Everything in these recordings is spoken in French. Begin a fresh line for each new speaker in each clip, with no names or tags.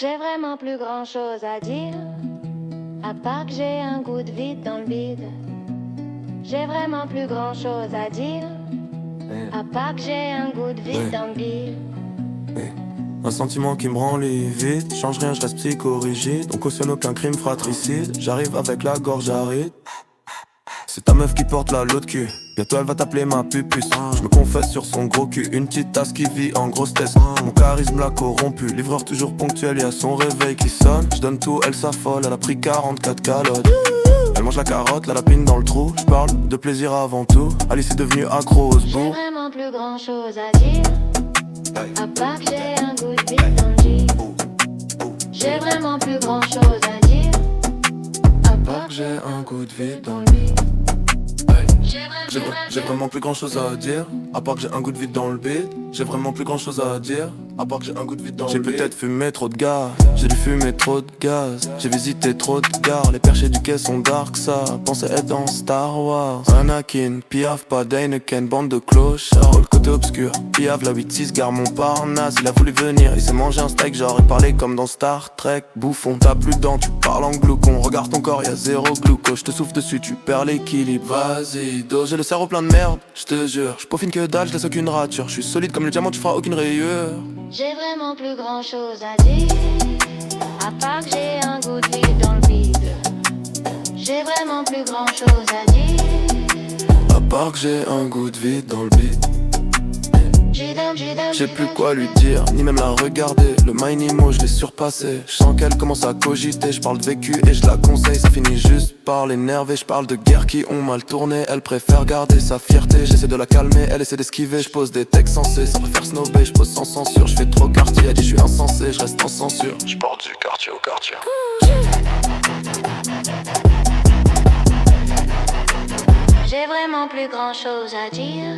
J'ai vraiment plus grand chose à dire, à part que j'ai un goût de vide dans le vide. J'ai vraiment plus grand chose à dire, à part que j'ai un goût de vide dans le vide.
Un sentiment qui me rend livide, change rien, je reste psychorigide. On cautionne aucun crime fratricide, j'arrive avec la gorge aride. C'est ta meuf qui porte la lot de cul, bientôt elle va t'appeler ma pupuce. Je me confesse sur son gros cul, une petite tasse qui vit en grosse tête. Mon charisme l'a corrompu, livreur toujours ponctuel, y'a son réveil qui sonne. Je donne tout, elle s'affole, elle a pris 44 calottes. Elle mange la carotte, la lapine dans le trou. Je parle de plaisir avant tout, Alice est devenue accro au
J'ai
sbou.
vraiment plus grand chose à dire, à part que j'ai un goût de vide dans le vide. J'ai vraiment plus grand chose à dire, à part que
J'ai un goût de vide dans le
vide.
J'ai vraiment plus grand chose à dire, à part que j'ai un goût de vide dans le beat. J'ai vraiment plus grand chose à dire, à part que j'ai un goût de vide dans le beat. J'ai peut-être fumé trop de gaz, j'ai dû fumer trop de gaz. J'ai visité trop de gares, les perchés du quai sont dark, ça pensait être dans Star Wars. Anakin, Piaf, pas d'Heineken, bande de clochards. Le côté obscur, Piaf, la 8-6, gare Montparnasse. Il a voulu venir, il s'est mangé un steak, genre il parlait comme dans Star Trek. Bouffon, t'as plus de dents, tu parles en gloucon. Regarde ton corps, y'a zéro gluco, je te souffle dessus, tu perds l'équilibre. Vas-y, dos, j'ai le cerveau plein de merde, je te jure. Je peaufine que dalle, je laisse aucune rature. Je suis solide comme le diamant, tu feras aucune rayure.
J'ai vraiment plus grand chose à dire, à part que j'ai un goût de vide dans le vide. J'ai vraiment plus grand chose à dire,
À part que j'ai un goût de vide dans le beat. J'ai plus quoi lui dire, ni même la regarder. Le Minimo, je l'ai surpassé. Je sens qu'elle commence à cogiter. Je parle de vécu et je la conseille. Ça finit juste par l'énerver. Je parle de guerres qui ont mal tourné. Elle préfère garder sa fierté. J'essaie de la calmer, elle essaie d'esquiver. Je pose des textes sensés, ça préfère snobber. Je pose sans censure, je fais trop quartier. Elle dit je suis insensé, je reste en censure. Je porte du quartier au quartier.
J'ai vraiment plus grand chose à dire,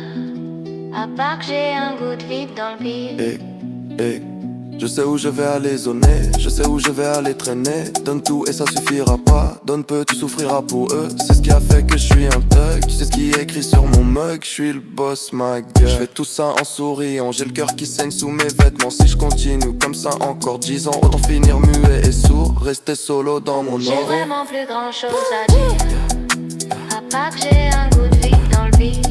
à part que j'ai un goût de vide dans le vide.
Je sais où je vais aller zoner, je sais où je vais aller traîner. Donne tout et ça suffira pas, donne peu, tu souffriras pour eux. C'est ce qui a fait que je suis un thug, tu sais ce qui est écrit sur mon mug. Je suis le boss, ma gueule. Je fais tout ça en souriant, j'ai le cœur qui saigne sous mes vêtements. Si je continue comme ça encore 10 ans, autant finir muet et sourd, rester solo dans mon
J'ai
ombre.
vraiment plus grand chose à dire, à part que j'ai un goût de vide dans le vide.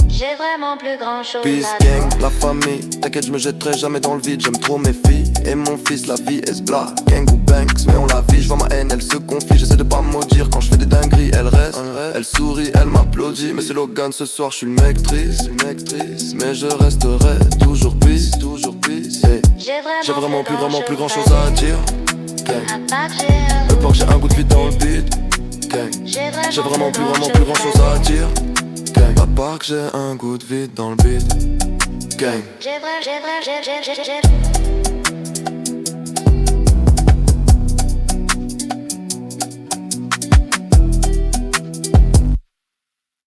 J'ai vraiment plus grand chose
Peace
à dire.
gang, la famille, t'inquiète je me jetterai jamais dans le vide. J'aime trop mes filles et mon fils, la vie est black. Gang ou Banks, mais on la vit, je vois ma haine, elle se confie. J'essaie de pas maudire quand je fais des dingueries, elle reste. Elle sourit, elle m'applaudit, mais c'est Logan ce soir, je suis le mec triste. Mais je resterai toujours peace. J'ai vraiment plus grand chose à dire. Gang,
À part que j'ai un
peu que j'ai un goût de vide dans le beat. Gang, j'ai vraiment plus grand chose à dire. Gang, à part que j'ai un goût de vide dans le beat. Gang.
J'ai